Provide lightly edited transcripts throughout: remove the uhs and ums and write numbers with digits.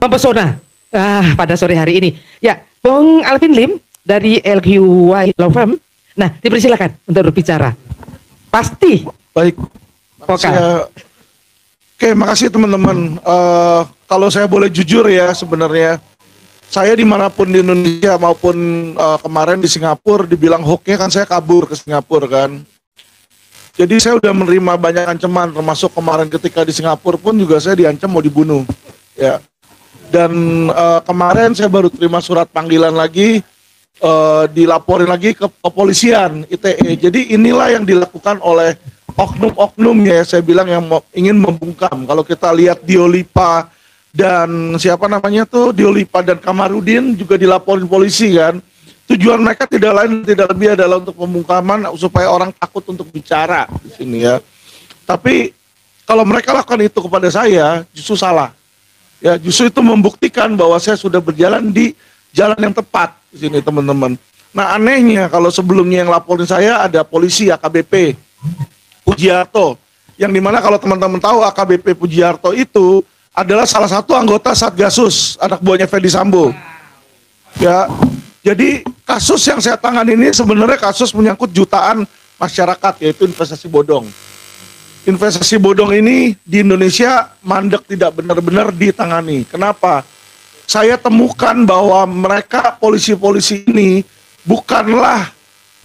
mempesona pada sore hari ini. Ya, Bung Alvin Lim dari LQY Law Firm. Nah, dipersilakan untuk berbicara. Pasti. Baik. Vokal. Oke, makasih teman-teman. Kalau saya boleh jujur ya, sebenarnya saya dimanapun di Indonesia maupun kemarin di Singapura dibilang hoaxnya kan saya kabur ke Singapura kan. Jadi saya udah menerima banyak ancaman, termasuk kemarin ketika di Singapura pun juga saya diancam mau dibunuh. Ya. Dan kemarin saya baru terima surat panggilan lagi, dilaporin lagi ke kepolisian ITE. Jadi inilah yang dilakukan oleh oknum-oknum ya, saya bilang yang ingin membungkam. Kalau kita lihat Diolipa dan siapa namanya tuh, Diolipa dan Kamarudin juga dilaporin polisi kan. Tujuan mereka tidak lain tidak lebih adalah untuk pembungkaman supaya orang takut untuk bicara di sini ya. Tapi kalau mereka lakukan itu kepada saya justru salah. Ya, justru itu membuktikan bahwa saya sudah berjalan di jalan yang tepat di sini teman-teman. Nah, anehnya kalau sebelumnya yang laporin saya ada polisi AKBP Pujiarto, yang dimana kalau teman-teman tahu AKBP Pujiarto itu adalah salah satu anggota Satgasus, anak buahnya Ferdi Sambo. Ya, jadi kasus yang saya tangani ini sebenarnya kasus menyangkut jutaan masyarakat, yaitu investasi bodong. Investasi bodong ini di Indonesia mandek, tidak benar-benar ditangani. Kenapa? Saya temukan bahwa mereka polisi-polisi ini bukanlah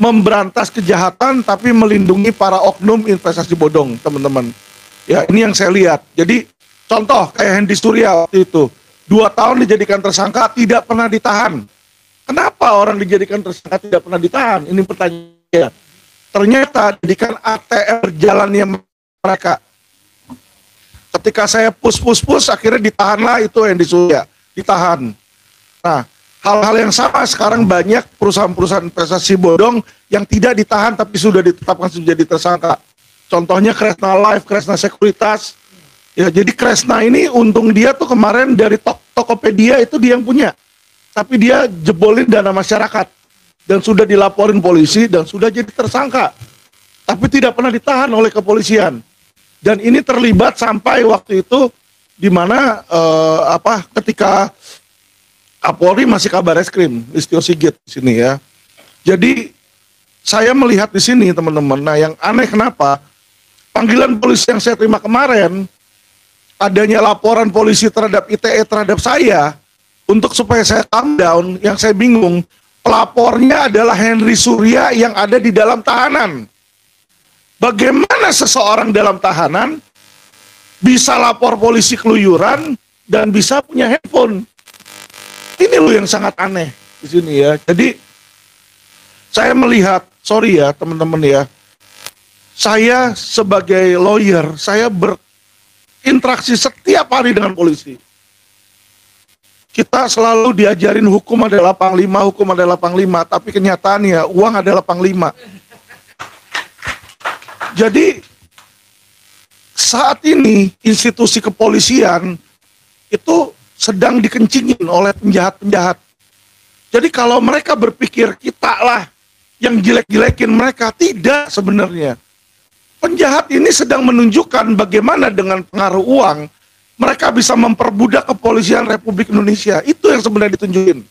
memberantas kejahatan, tapi melindungi para oknum investasi bodong, teman-teman. Ya, ini yang saya lihat. Jadi, contoh kayak Hendy Surya waktu itu, 2 tahun dijadikan tersangka, tidak pernah ditahan. Kenapa orang dijadikan tersangka tidak pernah ditahan? Ini pertanyaan. Ternyata jadikan ATM berjalannya mereka. Ketika saya push, akhirnya ditahanlah itu Hendy Surya. Ditahan. Nah, hal-hal yang sama sekarang banyak perusahaan-perusahaan investasi bodong yang tidak ditahan tapi sudah ditetapkan menjadi tersangka. Contohnya Kresna Life, Kresna Sekuritas. Ya, jadi Kresna ini untung dia tuh kemarin dari Tokopedia itu dia yang punya. Tapi dia jebolin dana masyarakat dan sudah dilaporin polisi dan sudah jadi tersangka. Tapi tidak pernah ditahan oleh kepolisian. Dan ini terlibat sampai waktu itu di mana ketika Kapolri masih Kabar Eskrim, Listio Sigit di sini ya. Jadi saya melihat di sini teman-teman. Nah, yang aneh kenapa panggilan polisi yang saya terima kemarin, adanya laporan polisi terhadap ITE terhadap saya untuk supaya saya calm down. Yang saya bingung, pelapornya adalah Henry Surya yang ada di dalam tahanan. Bagaimana seseorang dalam tahanan bisa lapor polisi keluyuran dan bisa punya handphone? Ini loh yang sangat aneh di sini ya. Jadi saya melihat, sorry ya teman-teman ya, saya sebagai lawyer, saya berinteraksi setiap hari dengan polisi. Kita selalu diajarin hukum adalah panglima, tapi kenyataannya uang adalah panglima. Jadi saat ini institusi kepolisian itu sedang dikencingin oleh penjahat-penjahat. Jadi kalau mereka berpikir kita lah yang jelek-jelekin mereka, tidak sebenarnya. Penjahat ini sedang menunjukkan bagaimana dengan pengaruh uang mereka bisa memperbudak kepolisian Republik Indonesia. Itu yang sebenarnya ditunjukin.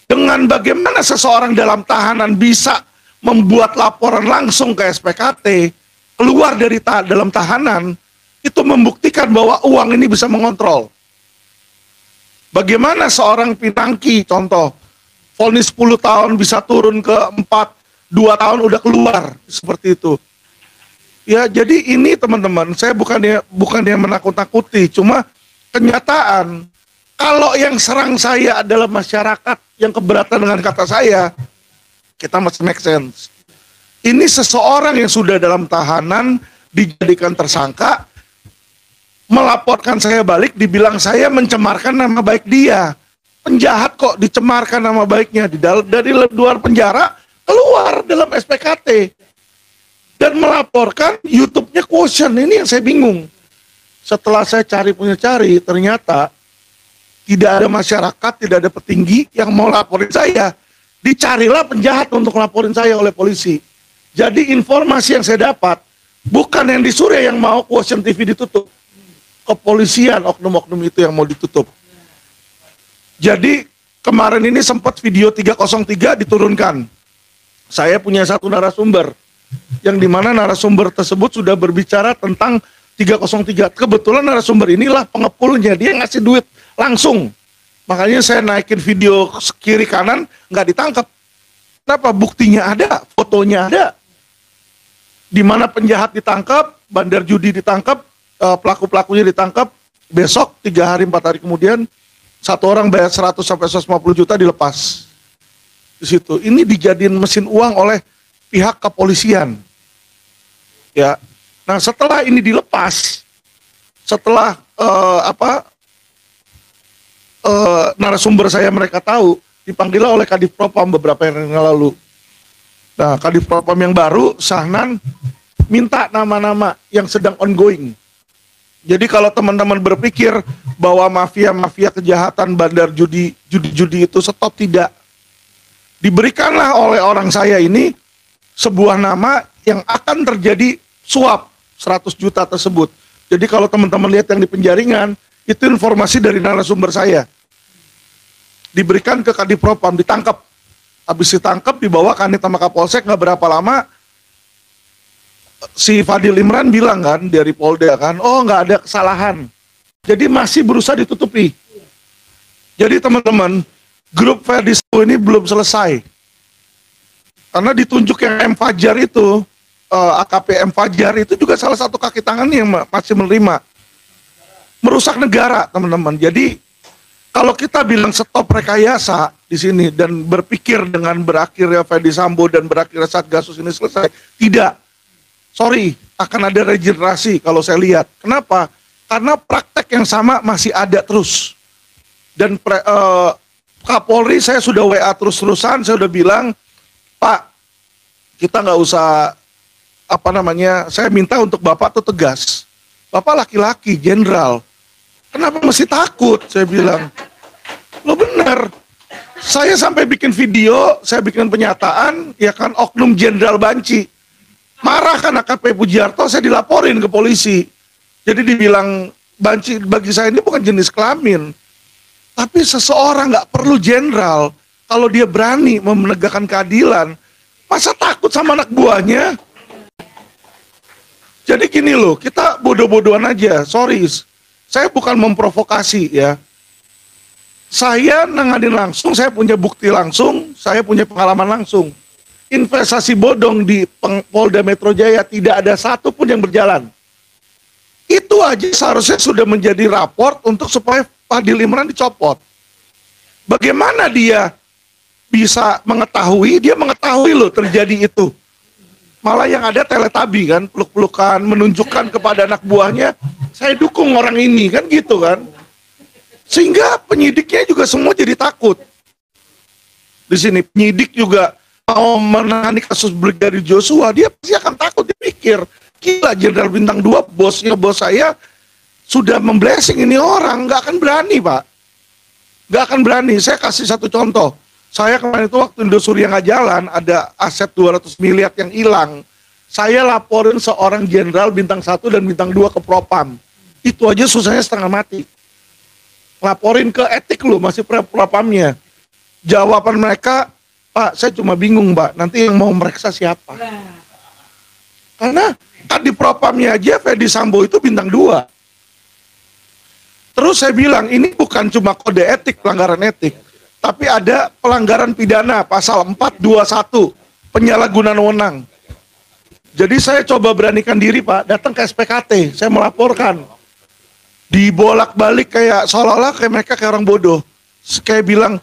Dengan bagaimana seseorang dalam tahanan bisa membuat laporan langsung ke SPKT, keluar dari dalam tahanan, itu membuktikan bahwa uang ini bisa mengontrol. Bagaimana seorang Pinangki, contoh, vonis 10 tahun bisa turun ke 4, 2 tahun udah keluar, seperti itu. Ya, jadi ini teman-teman, saya bukannya menakut-nakuti, cuma kenyataan, kalau yang serang saya adalah masyarakat yang keberatan dengan kata saya, kita mesti make sense. Ini seseorang yang sudah dalam tahanan, dijadikan tersangka, melaporkan saya balik, dibilang saya mencemarkan nama baik dia. Penjahat kok dicemarkan nama baiknya, dari luar penjara, keluar dalam SPKT. Dan melaporkan YouTube-nya Quotient. Ini yang saya bingung. Setelah saya cari, ternyata tidak ada masyarakat, tidak ada petinggi yang mau laporin saya. Dicarilah penjahat untuk laporin saya oleh polisi. Jadi informasi yang saya dapat, bukan yang di Surya yang mau Quotient TV ditutup. kepolisian oknum-oknum itu yang mau ditutup. Jadi kemarin ini sempat video 303 diturunkan. Saya punya satu narasumber yang dimana narasumber tersebut sudah berbicara tentang 303. Kebetulan narasumber inilah pengepulnya, dia ngasih duit langsung. Makanya saya naikin video kiri kanan nggak ditangkap. Kenapa? Buktinya ada, fotonya ada. Di mana penjahat ditangkap, bandar judi ditangkap, pelaku-pelakunya ditangkap. Besok 3 hari 4 hari kemudian satu orang bayar 100 sampai 150 juta dilepas. Di situ. Ini dijadiin mesin uang oleh pihak kepolisian. Ya. Nah, setelah ini dilepas, setelah narasumber saya mereka tahu, dipanggil oleh Kadif Propam beberapa hari yang lalu. Nah, Kadif Propam yang baru, Sahnan, minta nama-nama yang sedang ongoing. Jadi kalau teman-teman berpikir bahwa mafia-mafia kejahatan bandar judi itu stop, tidak. Diberikanlah oleh orang saya ini sebuah nama yang akan terjadi suap 100 juta tersebut. Jadi kalau teman-teman lihat yang di penjaringan, itu informasi dari narasumber saya. Diberikan ke Kadif Propam, ditangkap. Habis ditangkap, dibawa ke Kanit sama Kapolsek, nggak berapa lama, si Fadil Imran bilang kan, dari Polda kan, oh nggak ada kesalahan. Jadi masih berusaha ditutupi. Jadi teman-teman, grup Ferdi Sambo ini belum selesai. Karena ditunjuk yang M. Fajar itu, AKP M. Fajar itu juga salah satu kaki tangan yang masih menerima. Merusak negara, teman-teman. Jadi kalau kita bilang stop rekayasa di sini dan berpikir dengan berakhirnya Ferdi Sambo dan berakhirnya Satgasus ini selesai, tidak. Sorry, akan ada regenerasi kalau saya lihat. Kenapa? Karena praktek yang sama masih ada terus. Dan Kapolri saya sudah WA terus-terusan, saya udah bilang, Pak, kita nggak usah, saya minta untuk Bapak tuh tegas. Bapak laki-laki, jenderal. Kenapa mesti takut? Saya bilang. Lo bener. Saya sampai bikin video, saya bikin pernyataan, ya kan, oknum Jenderal Banci. Marah kan AKP Pujiarto, saya dilaporin ke polisi. Jadi dibilang, Banci bagi saya ini bukan jenis kelamin. Tapi seseorang nggak perlu jenderal, kalau dia berani menegakkan keadilan, masa takut sama anak buahnya? Jadi gini loh, kita bodoh-bodohan aja, sorry. Saya bukan memprovokasi ya. Saya nanganin langsung, saya punya bukti langsung, saya punya pengalaman langsung. Investasi bodong di Polda Metro Jaya tidak ada satu pun yang berjalan. Itu aja seharusnya sudah menjadi raport untuk supaya Fadil Imran dicopot. Bagaimana dia bisa mengetahui, dia mengetahui loh terjadi itu. Malah yang ada teletabi kan, peluk-pelukan, menunjukkan kepada anak buahnya, saya dukung orang ini, kan gitu kan. Sehingga penyidiknya juga semua jadi takut. Di sini penyidik juga mau menangani kasus Brigadir Joshua, dia pasti akan takut, dia pikir, gila Jenderal Bintang 2, bosnya bos saya, sudah memblessing ini orang, nggak akan berani Pak. Nggak akan berani, saya kasih satu contoh. Saya kemarin itu waktu Indosuria nggak jalan, ada aset 200 miliar yang hilang. Saya laporin seorang Jenderal Bintang 1 dan Bintang 2 ke Propam. Itu aja susahnya setengah mati. Laporin ke etik loh, masih Propamnya. Jawaban mereka, Pak, saya cuma bingung, Mbak. Nanti yang mau meriksa siapa? Karena kan di Propamnya aja Ferdi Sambo itu Bintang 2. Terus saya bilang, ini bukan cuma kode etik, pelanggaran etik. Tapi ada pelanggaran pidana, pasal 421, penyalahgunaan wewenang. Jadi saya coba beranikan diri, Pak, datang ke SPKT, saya melaporkan. Dibolak-balik kayak, seolah-olah kayak mereka kayak orang bodoh. Kayak bilang,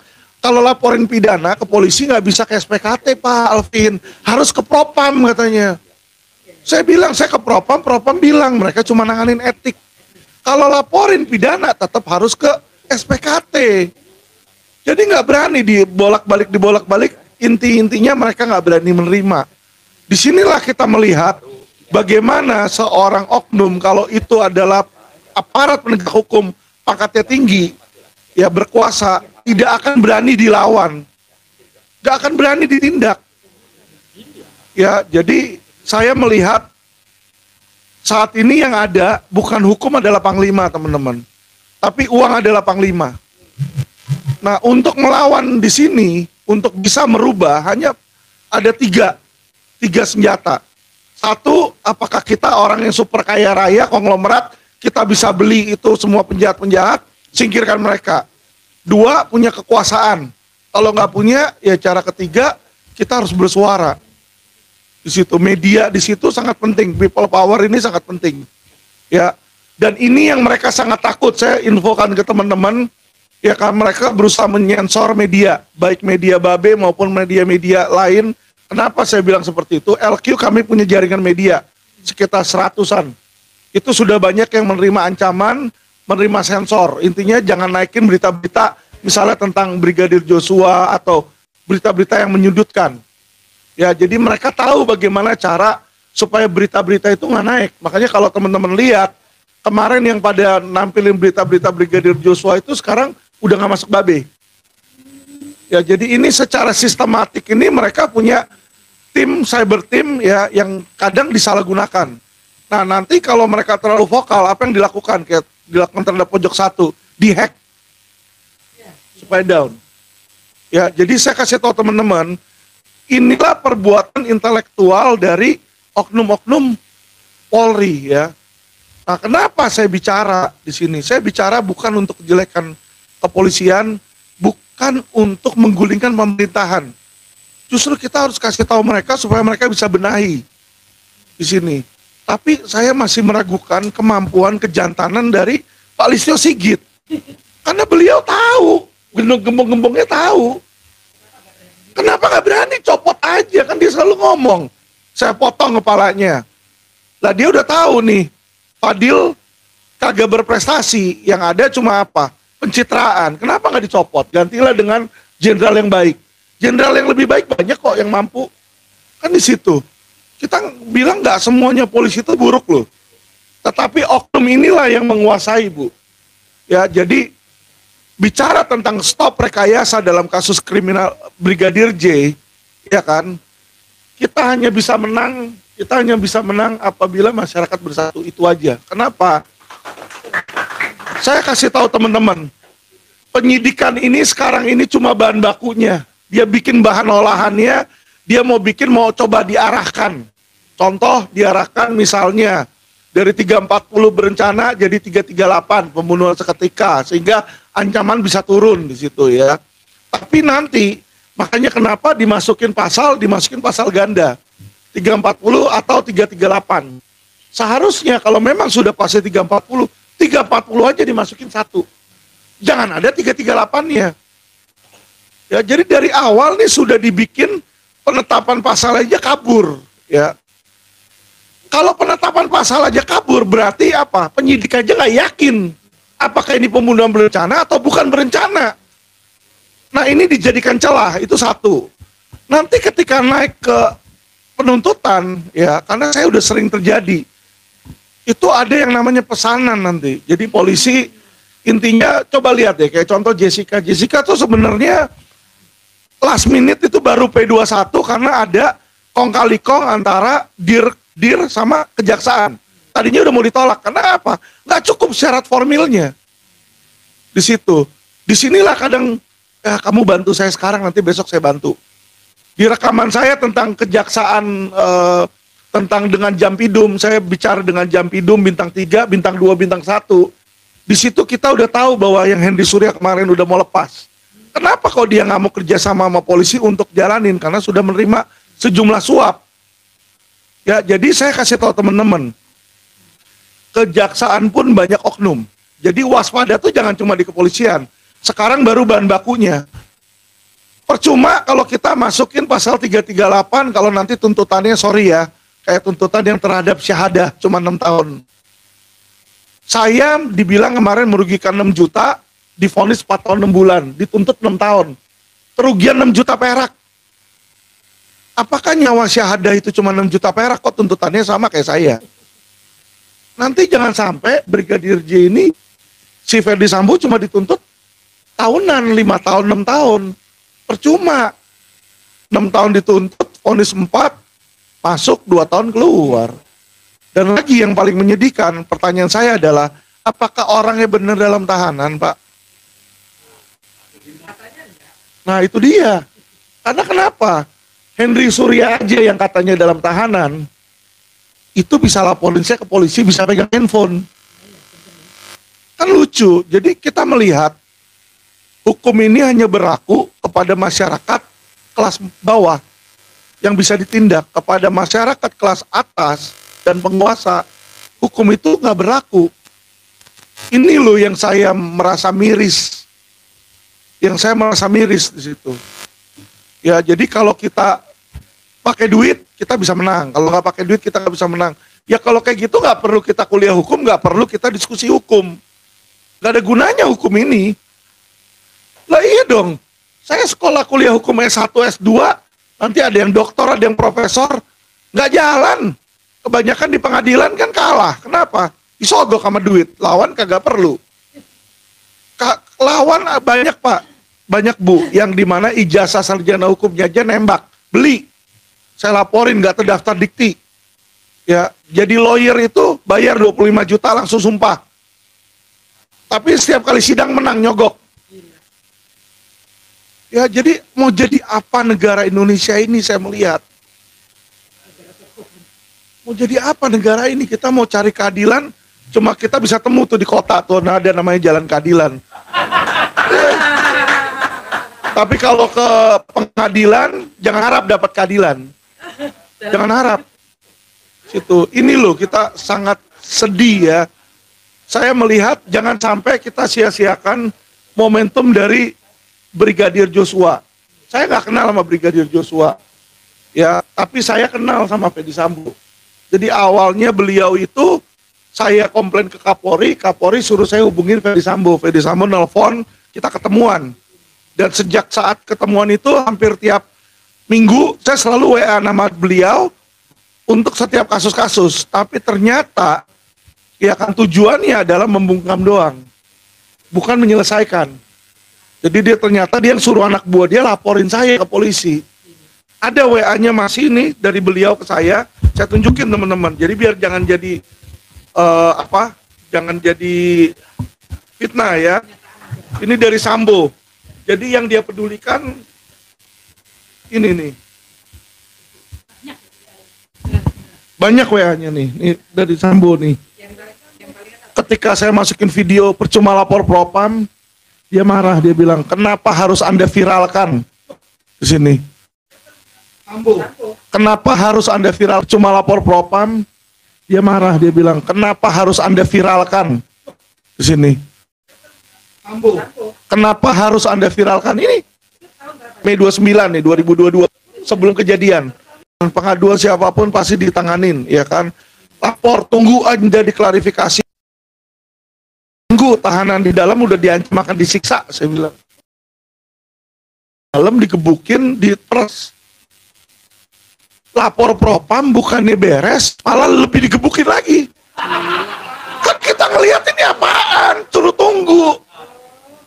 kalau laporin pidana ke polisi nggak bisa ke SPKT Pak Alvin, harus ke Propam katanya. Saya bilang saya ke Propam, Propam bilang mereka cuma nanganin etik. Kalau laporin pidana tetap harus ke SPKT. Jadi nggak berani dibolak-balik, intinya mereka nggak berani menerima. Disinilah kita melihat bagaimana seorang oknum kalau itu adalah aparat penegak hukum pangkatnya tinggi, ya berkuasa, tidak akan berani dilawan, nggak akan berani ditindak. Ya, jadi saya melihat Saat ini yang ada bukan hukum adalah panglima, teman-teman, tapi uang adalah panglima. Nah, untuk melawan di sini, untuk bisa merubah hanya ada tiga senjata. Satu, apakah kita orang yang super kaya raya, konglomerat, kita bisa beli itu semua penjahat-penjahat, singkirkan mereka. Dua, punya kekuasaan. Kalau nggak punya, ya cara ketiga, kita harus bersuara. Di situ media di situ sangat penting, people power ini sangat penting, ya. Dan ini yang mereka sangat takut. Saya infokan ke teman-teman, ya, karena mereka berusaha menyensor media, baik media Babe maupun media-media lain. Kenapa saya bilang seperti itu? LQ kami punya jaringan media sekitar 100-an. Itu sudah banyak yang menerima ancaman, menerima sensor. Intinya jangan naikin berita-berita misalnya tentang Brigadir Joshua atau berita-berita yang menyudutkan. Ya, jadi mereka tahu bagaimana cara supaya berita-berita itu nggak naik. Makanya kalau teman-teman lihat, kemarin yang pada nampilin berita-berita Brigadir Joshua itu sekarang udah nggak masuk Babe. Ya, jadi ini secara sistematik ini mereka punya tim, cyber team ya, yang kadang disalahgunakan. Nah, nanti kalau mereka terlalu vokal, apa yang dilakukan? Kayak dilakukan terhadap pojok satu, dihack supaya down. Ya, jadi saya kasih tahu teman-teman, inilah perbuatan intelektual dari oknum-oknum Polri, ya. Nah, kenapa saya bicara di sini? Saya bicara bukan untuk kejelekan kepolisian, bukan untuk menggulingkan pemerintahan. Justru kita harus kasih tahu mereka supaya mereka bisa benahi di sini. Tapi saya masih meragukan kemampuan kejantanan dari Pak Listio Sigit. Karena beliau tahu, gembong-gembongnya tahu. Kenapa nggak berani copot aja? Kan dia selalu ngomong, saya potong kepalanya. Lah dia udah tahu nih, Fadil kagak berprestasi, yang ada cuma apa? Pencitraan. Kenapa nggak dicopot? Gantilah dengan jenderal yang baik. Jenderal yang lebih baik banyak kok yang mampu. Kan di situ. Kita bilang nggak semuanya polisi itu buruk loh. Tetapi oknum inilah yang menguasai, Bu. Ya, jadi bicara tentang stop rekayasa dalam kasus kriminal Brigadir J, ya kan, kita hanya bisa menang apabila masyarakat bersatu, itu aja. Kenapa? Saya kasih tahu teman-teman, penyidikan ini sekarang ini cuma bahan bakunya. Dia bikin bahan olahannya, dia mau coba diarahkan. Contoh, diarahkan misalnya dari 340 berencana jadi 338 pembunuhan seketika, sehingga ancaman bisa turun di situ, ya. Tapi nanti makanya kenapa dimasukin pasal ganda 340 atau 338. Seharusnya kalau memang sudah pasal 340 aja dimasukin satu. Jangan ada 338-nya. Ya, jadi dari awal nih sudah dibikin penetapan pasal aja kabur, ya. Kalau penetapan pasal aja kabur, berarti apa? Penyidik aja nggak yakin apakah ini pembunuhan berencana atau bukan berencana. Nah, ini dijadikan celah, itu satu. Nanti ketika naik ke penuntutan, ya, karena saya udah sering terjadi, itu ada yang namanya pesanan nanti. Jadi polisi intinya, coba lihat ya, kayak contoh Jessica. Jessica tuh sebenarnya last minute itu baru P21 karena ada kong kali kong antara dir sama kejaksaan. Tadinya udah mau ditolak, karena apa? Nggak cukup syarat formilnya. Di situ. Disinilah kadang, kamu bantu saya sekarang, nanti besok saya bantu. Di rekaman saya tentang kejaksaan, tentang dengan Jampidum, saya bicara dengan Jampidum bintang 3, bintang 2, bintang 1. Di situ kita udah tahu bahwa yang Hendy Surya kemarin udah mau lepas. Kenapa kok dia nggak mau kerja sama polisi untuk jalanin? Karena sudah menerima sejumlah suap. Ya, jadi saya kasih tahu teman-teman, kejaksaan pun banyak oknum. Jadi waspada tuh jangan cuma di kepolisian. Sekarang baru bahan bakunya. Percuma kalau kita masukin pasal 338 kalau nanti tuntutannya, sorry ya, kayak tuntutan yang terhadap syahadah cuma 6 tahun. Saya dibilang kemarin merugikan 6 juta, divonis 4 tahun 6 bulan, dituntut 6 tahun. Kerugian 6 juta perak. Apakah nyawa syahadah itu cuma 6 juta perak, kok tuntutannya sama kayak saya? Nanti jangan sampai Brigadir J ini, si Ferdi Sambo cuma dituntut tahunan, 5 tahun, 6 tahun. Percuma. 6 tahun dituntut, vonis 4, masuk 2 tahun keluar. Dan lagi yang paling menyedihkan, pertanyaan saya adalah, apakah orangnya benar dalam tahanan, Pak? Nah itu dia. Karena kenapa? Henry Surya aja yang katanya dalam tahanan, itu bisa laporin saya ke polisi, bisa pegang handphone. Kan lucu. Jadi kita melihat, hukum ini hanya berlaku kepada masyarakat kelas bawah yang bisa ditindak. Kepada masyarakat kelas atas dan penguasa, hukum itu nggak berlaku. Ini loh yang saya merasa miris. Yang saya merasa miris di situ. Ya, jadi kalau kita pakai duit, kita bisa menang. Kalau nggak pakai duit, kita nggak bisa menang. Ya kalau kayak gitu nggak perlu kita kuliah hukum, nggak perlu kita diskusi hukum. Nggak ada gunanya hukum ini. Lah iya dong. Saya sekolah kuliah hukum S1, S2, nanti ada yang doktor, ada yang profesor, nggak jalan. Kebanyakan di pengadilan kan kalah. Kenapa? Disogok sama duit. Lawan kagak perlu. Lawan banyak Pak. Banyak Bu. Yang dimana ijazah sarjana hukumnya aja nembak. Beli. Saya laporin nggak terdaftar dikti. Ya, jadi lawyer itu bayar 25 juta langsung sumpah. Tapi setiap kali sidang menang nyogok. Ya, jadi mau jadi apa negara Indonesia ini saya melihat. Mau jadi apa negara ini? Kita mau cari keadilan, cuma kita bisa temu tuh di kota tuh, nah ada namanya Jalan Keadilan. Tapi kalau ke pengadilan, jangan harap dapat keadilan. Jangan harap. Situ. Ini loh kita sangat sedih ya. Saya melihat jangan sampai kita sia-siakan momentum dari Brigadir Joshua. Saya nggak kenal sama Brigadir Joshua. Ya, tapi saya kenal sama Ferdy Sambo. Jadi awalnya beliau itu saya komplain ke Kapolri, Kapolri suruh saya hubungin Ferdy Sambo nelpon, kita ketemuan. Dan sejak saat ketemuan itu hampir tiap minggu saya selalu WA nama beliau untuk setiap kasus-kasus. Tapi ternyata ya kan tujuannya adalah membungkam doang, bukan menyelesaikan. Jadi dia ternyata dia yang suruh anak buah dia laporin saya ke polisi. Ada WA-nya masih ini dari beliau ke saya tunjukin teman-teman. Jadi biar jangan jadi jangan jadi fitnah ya. Ini dari Sambo. Jadi yang dia pedulikan ini nih. Banyak WA-nya nih. Ini dari Sambo nih. Ketika saya masukin video percuma lapor propam, dia marah, dia bilang, "Kenapa harus Anda viralkan?" Di sini. Sambo. Kenapa harus Anda viral? Cuma lapor propam, dia marah, dia bilang, "Kenapa harus Anda viralkan?" Di sini. Sambo. Kenapa harus Anda viralkan ini? Mei 29 nih, 2022, sebelum kejadian. Pengaduan siapapun pasti ditanganin, ya kan? Lapor, tunggu Anda diklarifikasi. Tunggu, tahanan di dalam udah diancam akan disiksa, saya bilang. Dalam dikebukin, diperes. Lapor propam bukannya beres, malah lebih digebukin lagi. Kan kita ngeliat ini apaan, suruh tunggu.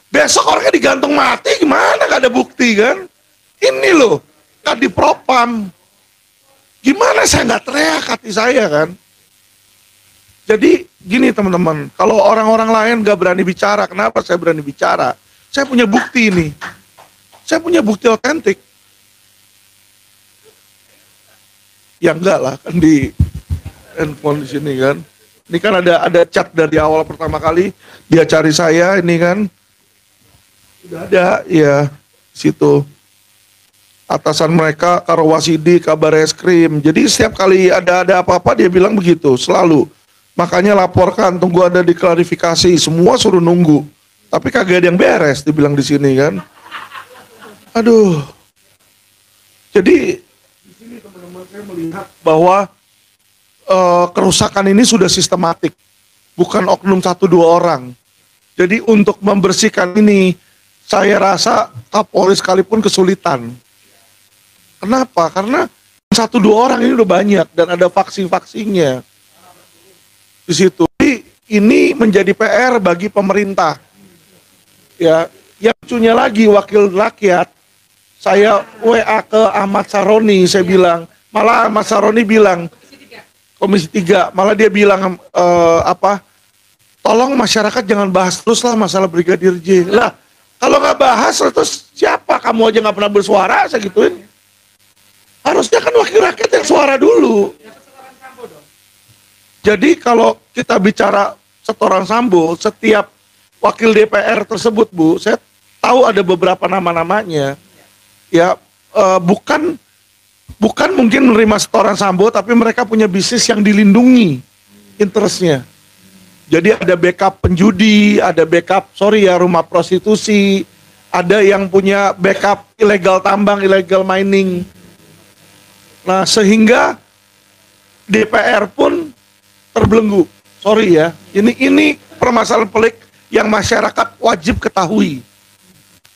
Besok orangnya digantung mati, gimana, gak ada bukti kan. Ini loh, Kadif Propam. Gimana saya nggak teriak hati saya kan. Jadi gini teman-teman, kalau orang-orang lain gak berani bicara, kenapa saya berani bicara? Saya punya bukti ini. Saya punya bukti otentik. Ya enggak lah, kan di handphone di sini kan. Ini kan ada chat dari awal pertama kali dia cari saya ini kan. Sudah ada ya situ. Atasan mereka Karawasidi, kabar eskrim. Jadi setiap kali ada apa-apa dia bilang begitu, selalu. Makanya laporkan, tunggu ada diklarifikasi, semua suruh nunggu. Tapi kagak ada yang beres dibilang di sini kan. Aduh. Jadi di sini teman-teman saya melihat bahwa kerusakan ini sudah sistematik, bukan oknum 1-2 orang. Jadi untuk membersihkan ini, saya rasa Kapolri sekalipun kesulitan. Kenapa? Karena 1-2 orang ini udah banyak dan ada faksi-faksinya di situ. Jadi ini menjadi PR bagi pemerintah. Ya, yang lucunya lagi wakil rakyat, saya WA ke Ahmad Saroni, saya bilang, malah Ahmad Saroni bilang, Komisi 3, malah dia bilang tolong masyarakat jangan bahas terus lah masalah Brigadir J. Lah, kalau nggak bahas terus siapa? Kamu aja nggak pernah bersuara, saya gituin. Harusnya kan wakil rakyat yang suara dulu. Jadi kalau kita bicara setoran Sambo, setiap wakil DPR tersebut, Bu, saya tahu ada beberapa nama-namanya. Ya, bukan mungkin menerima setoran Sambo, tapi mereka punya bisnis yang dilindungi interestnya. Jadi ada backup penjudi, ada backup, rumah prostitusi, ada yang punya backup ilegal tambang, ilegal mining. Nah, sehingga DPR pun terbelenggu. Sorry ya, ini permasalahan pelik yang masyarakat wajib ketahui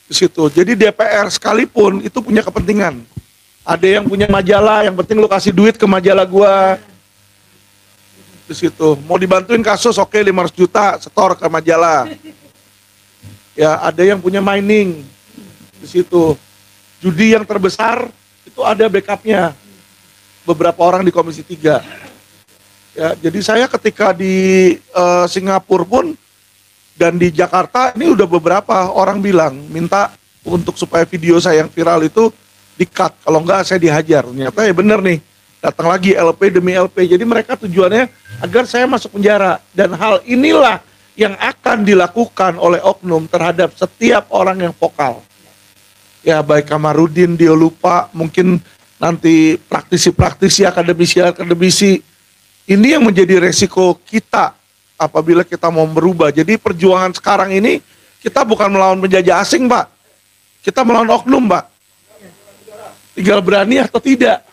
di situ. Jadi DPR sekalipun itu punya kepentingan. Ada yang punya majalah, yang penting lu kasih duit ke majalah gua. Di situ. Mau dibantuin kasus, oke, 500 juta setor ke majalah. Ya, ada yang punya mining di situ. Judi yang terbesar itu ada backupnya. Beberapa orang di Komisi 3. Ya, jadi saya ketika di Singapura pun dan di Jakarta ini udah beberapa orang bilang minta untuk supaya video saya yang viral itu di-cut, kalau enggak saya dihajar. Ternyata ya bener nih, datang lagi LP demi LP. Jadi mereka tujuannya agar saya masuk penjara, dan hal inilah yang akan dilakukan oleh oknum terhadap setiap orang yang vokal. Ya, baik Kamarudin, dia lupa, mungkin nanti praktisi-praktisi, akademisi. Ini yang menjadi resiko kita apabila kita mau berubah. Jadi perjuangan sekarang ini kita bukan melawan penjajah asing, Pak. Kita melawan oknum, Pak. Tinggal berani atau tidak.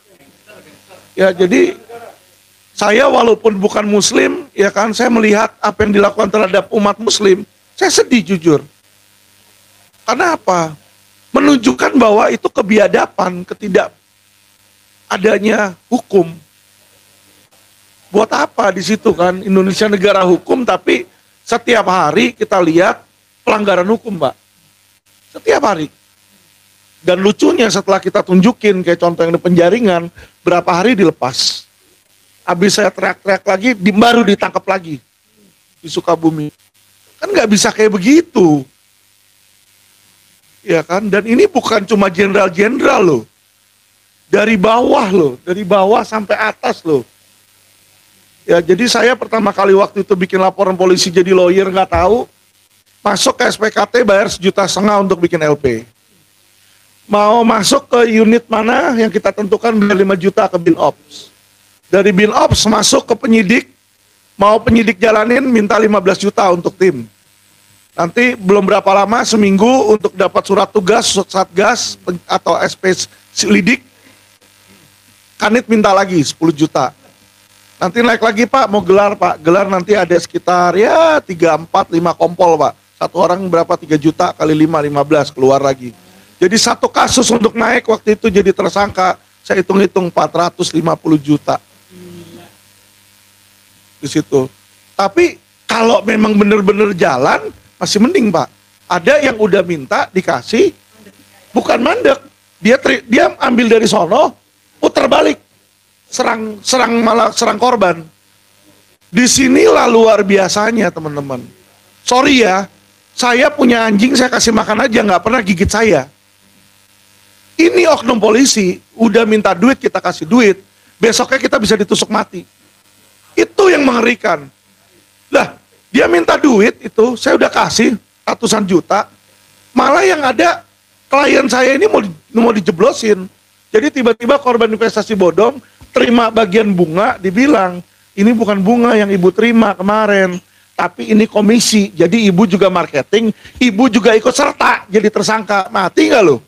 Ya, jadi saya walaupun bukan muslim, ya kan, saya melihat apa yang dilakukan terhadap umat muslim, saya sedih jujur. Karena apa? Menunjukkan bahwa itu kebiadaban, ketidak adanya hukum. Buat apa di situ kan? Indonesia negara hukum, tapi setiap hari kita lihat pelanggaran hukum, Pak. Setiap hari. Dan lucunya setelah kita tunjukin, kayak contoh yang di penjaringan, berapa hari dilepas. Habis saya teriak-teriak lagi, baru ditangkap lagi. Di Sukabumi. Kan nggak bisa kayak begitu. Ya kan? Dan ini bukan cuma jenderal-jenderal loh. Dari bawah loh. Dari bawah sampai atas loh. Ya, jadi saya pertama kali waktu itu bikin laporan polisi jadi lawyer nggak tahu, masuk ke SPKT bayar 1,5 juta untuk bikin LP. Mau masuk ke unit mana yang kita tentukan bayar 5 juta ke BinOps. Dari BinOps masuk ke penyidik, mau penyidik jalanin minta 15 juta untuk tim. Nanti belum berapa lama, seminggu untuk dapat surat tugas, Satgas atau SP lidik, Kanit minta lagi 10 juta. Nanti naik lagi, Pak, mau gelar, Pak. Gelar nanti ada sekitar ya 3, 4, 5 kompol, Pak. Satu orang berapa, 3 juta kali 5, 15, keluar lagi. Jadi satu kasus untuk naik waktu itu jadi tersangka, saya hitung-hitung 450 juta. Di situ. Tapi kalau memang benar-benar jalan, masih mending, Pak. Ada yang udah minta dikasih, bukan mandek. Dia ambil dari sono, putar balik. Serang korban. Disinilah luar biasanya, teman-teman. Sorry ya, saya punya anjing, saya kasih makan aja, nggak pernah gigit saya. Ini oknum polisi, udah minta duit, kita kasih duit, besoknya kita bisa ditusuk mati. Itu yang mengerikan. Lah, dia minta duit itu, saya udah kasih ratusan juta, malah yang ada klien saya ini mau dijeblosin. Jadi tiba-tiba korban investasi bodong terima bagian bunga, dibilang ini bukan bunga yang ibu terima kemarin, tapi ini komisi. Jadi ibu juga marketing, ibu juga ikut serta jadi tersangka. Mati nggak lo?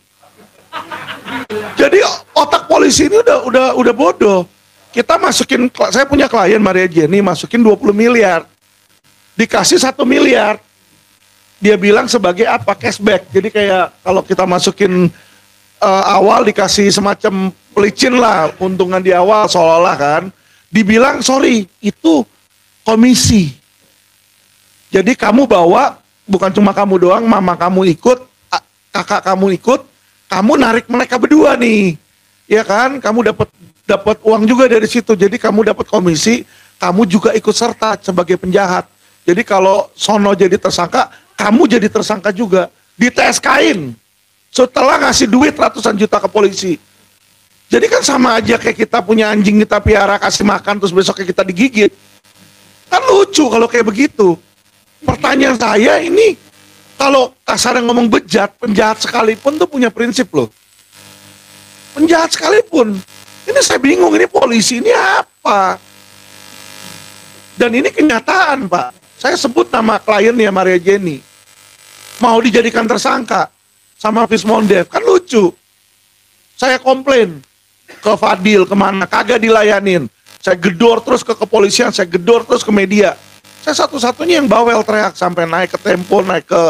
Jadi otak polisi ini udah bodoh. Kita masukin, saya punya klien Maria Jenny, masukin 20 miliar, dikasih 1 miliar. Dia bilang sebagai apa? Cashback. Jadi kayak kalau kita masukin awal dikasih semacam pelicin lah, untungan di awal seolah-olah kan. Dibilang sorry, itu komisi. Jadi kamu bawa, bukan cuma kamu doang, mama kamu ikut, kakak kamu ikut, kamu narik mereka berdua nih. Ya kan, kamu dapat uang juga dari situ. Jadi kamu dapat komisi, kamu juga ikut serta sebagai penjahat. Jadi kalau sono jadi tersangka, kamu jadi tersangka juga. Di TSK-in setelah ngasih duit ratusan juta ke polisi. Jadi kan sama aja kayak kita punya anjing kita piara, kasih makan, terus besoknya kita digigit. Kan lucu kalau kayak begitu. Pertanyaan saya ini, kalau kasarnya ngomong bejat, penjahat sekalipun tuh punya prinsip loh. Penjahat sekalipun. Ini saya bingung, ini polisi, ini apa? Dan ini kenyataan, Pak. Saya sebut nama kliennya Maria Jenny. Mau dijadikan tersangka sama Fismondev, kan lucu. Saya komplain ke Fadil, kemana, kagak dilayanin. Saya gedor terus ke kepolisian, saya gedor terus ke media. Saya satu-satunya yang bawel teriak sampai naik ke Tempo, naik ke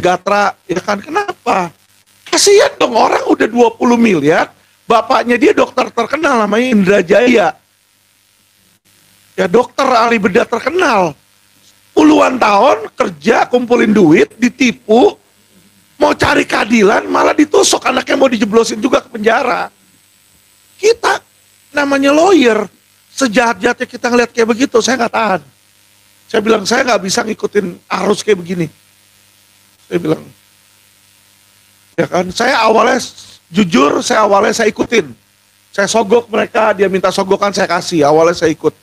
Gatra, ya kan, kenapa? Kasihan dong, orang udah 20 miliar, bapaknya dia dokter terkenal namanya Indra Jaya. Ya dokter ahli bedah terkenal. Puluhan tahun kerja, kumpulin duit, ditipu, mau cari keadilan, malah ditusuk, anaknya mau dijeblosin juga ke penjara. Kita namanya lawyer, sejahat-jahatnya kita ngeliat kayak begitu, saya nggak tahan. Saya bilang, saya nggak bisa ngikutin arus kayak begini. Saya bilang, ya kan, saya awalnya jujur, saya ikutin. Saya sogok mereka, dia minta sogokan, saya kasih, awalnya saya ikut.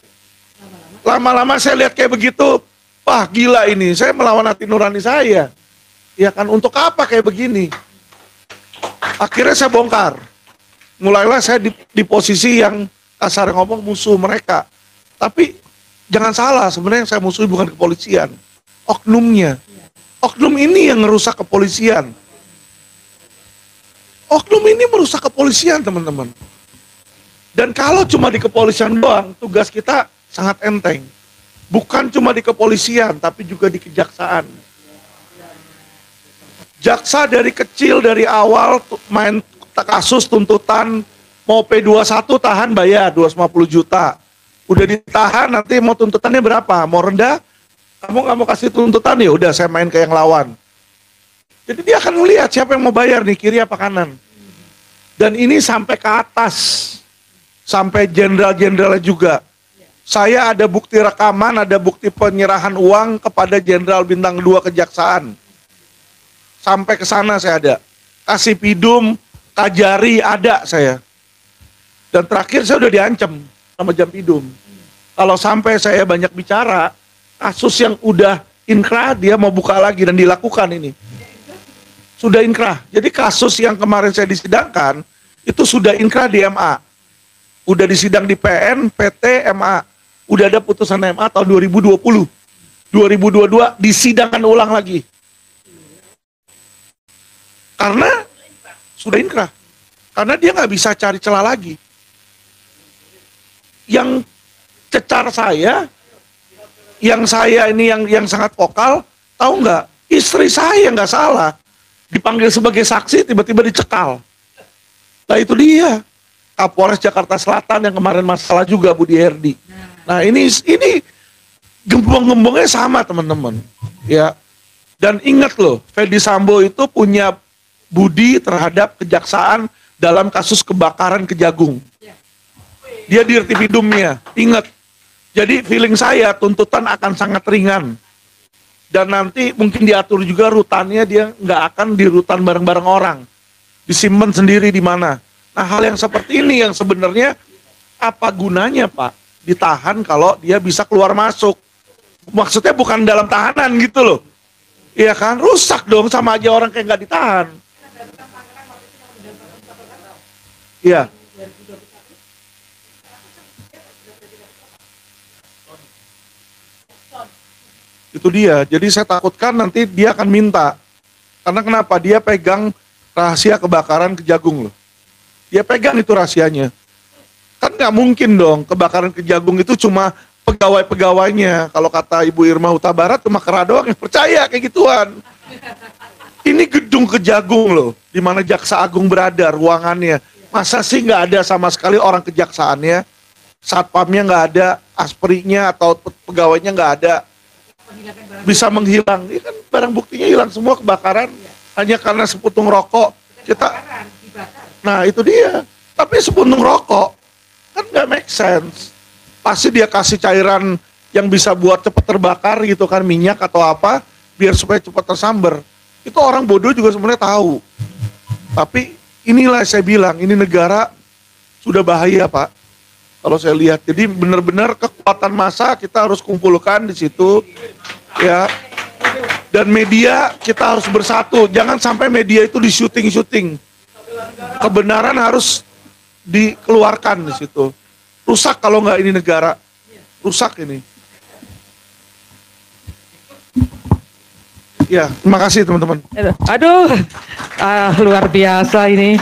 Lama-lama saya lihat kayak begitu, wah gila ini, saya melawan hati nurani saya. Ya kan, untuk apa kayak begini? Akhirnya saya bongkar. Mulailah saya di posisi yang kasar ngomong musuh mereka. Tapi jangan salah, sebenarnya yang saya musuhi bukan kepolisian. Oknumnya. Oknum ini yang merusak kepolisian. Oknum ini merusak kepolisian, teman-teman. Dan kalau cuma di kepolisian doang, tugas kita sangat enteng. Bukan cuma di kepolisian, tapi juga di kejaksaan. Jaksa dari kecil, dari awal main kasus tuntutan, mau P21 tahan bayar 250 juta. Udah ditahan, nanti mau tuntutannya berapa? Mau rendah? Kamu nggak mau kasih tuntutan, ya udah saya main ke yang lawan. Jadi dia akan melihat siapa yang mau bayar nih, kiri apa kanan. Dan ini sampai ke atas, sampai jenderal-jenderalnya juga. Saya ada bukti rekaman, ada bukti penyerahan uang kepada Jenderal Bintang 2 Kejaksaan. Sampai ke sana saya ada. Kasih Pidum, Kajari ada saya. Dan terakhir saya udah diancam sama Jampidum. Kalau sampai saya banyak bicara, kasus yang udah inkrah dia mau buka lagi dan dilakukan ini. Sudah inkrah. Jadi kasus yang kemarin saya disidangkan, itu sudah inkrah di MA. Udah disidang di PN, PT, MA. Udah ada putusan MA tahun 2020. 2022 disidangkan ulang lagi. Karena sudah inkrah. Karena dia nggak bisa cari celah lagi. Yang cecar saya, yang saya ini yang sangat vokal, tahu nggak? Istri saya nggak salah. Dipanggil sebagai saksi, tiba-tiba dicekal. Nah itu dia. Kapolres Jakarta Selatan yang kemarin masalah juga, Budi Herdi. Nah ini gembong-gembongnya sama, teman-teman. Ya. Dan ingat loh, Fedi Sambo itu punya budi terhadap kejaksaan dalam kasus kebakaran Kejagung. Dia dirtipidumnya, ingat. Jadi feeling saya tuntutan akan sangat ringan. Dan nanti mungkin diatur juga rutannya, dia nggak akan di rutan bareng-bareng orang. Disimpan sendiri di mana. Nah hal yang seperti ini yang sebenarnya apa gunanya Pak? Ditahan kalau dia bisa keluar masuk. Maksudnya bukan dalam tahanan gitu loh. Iya kan, rusak dong, sama aja orang kayak nggak ditahan. Iya. Itu dia, jadi saya takutkan nanti dia akan minta. Karena kenapa? Dia pegang rahasia kebakaran Kejagung loh. Dia pegang itu rahasianya. Kan nggak mungkin dong kebakaran Kejagung itu cuma pegawai-pegawainya. Kalau kata Ibu Irma Huta Barat cuma kera doang yang percaya kayak gituan. Ini gedung Kejagung loh, di mana Jaksa Agung berada, ruangannya. Masa sih nggak ada sama sekali orang kejaksaannya, satpamnya nggak ada, asprinya atau pegawainya nggak ada, bisa menghilang. Ini kan barang buktinya hilang semua kebakaran, hanya karena seputung rokok. Kita, nah itu dia. Tapi sepuntung rokok kan nggak make sense. Pasti dia kasih cairan yang bisa buat cepat terbakar gitu kan, minyak atau apa, biar supaya cepat tersambar. Itu orang bodoh juga sebenarnya tahu. Tapi inilah saya bilang, ini negara sudah bahaya Pak. Kalau saya lihat, jadi benar-benar kekuatan massa kita harus kumpulkan di situ, ya. Dan media kita harus bersatu, jangan sampai media itu di syuting. Kebenaran harus dikeluarkan di situ. Rusak kalau nggak ini negara, rusak ini. Ya, terima kasih teman-teman. Aduh, luar biasa ini.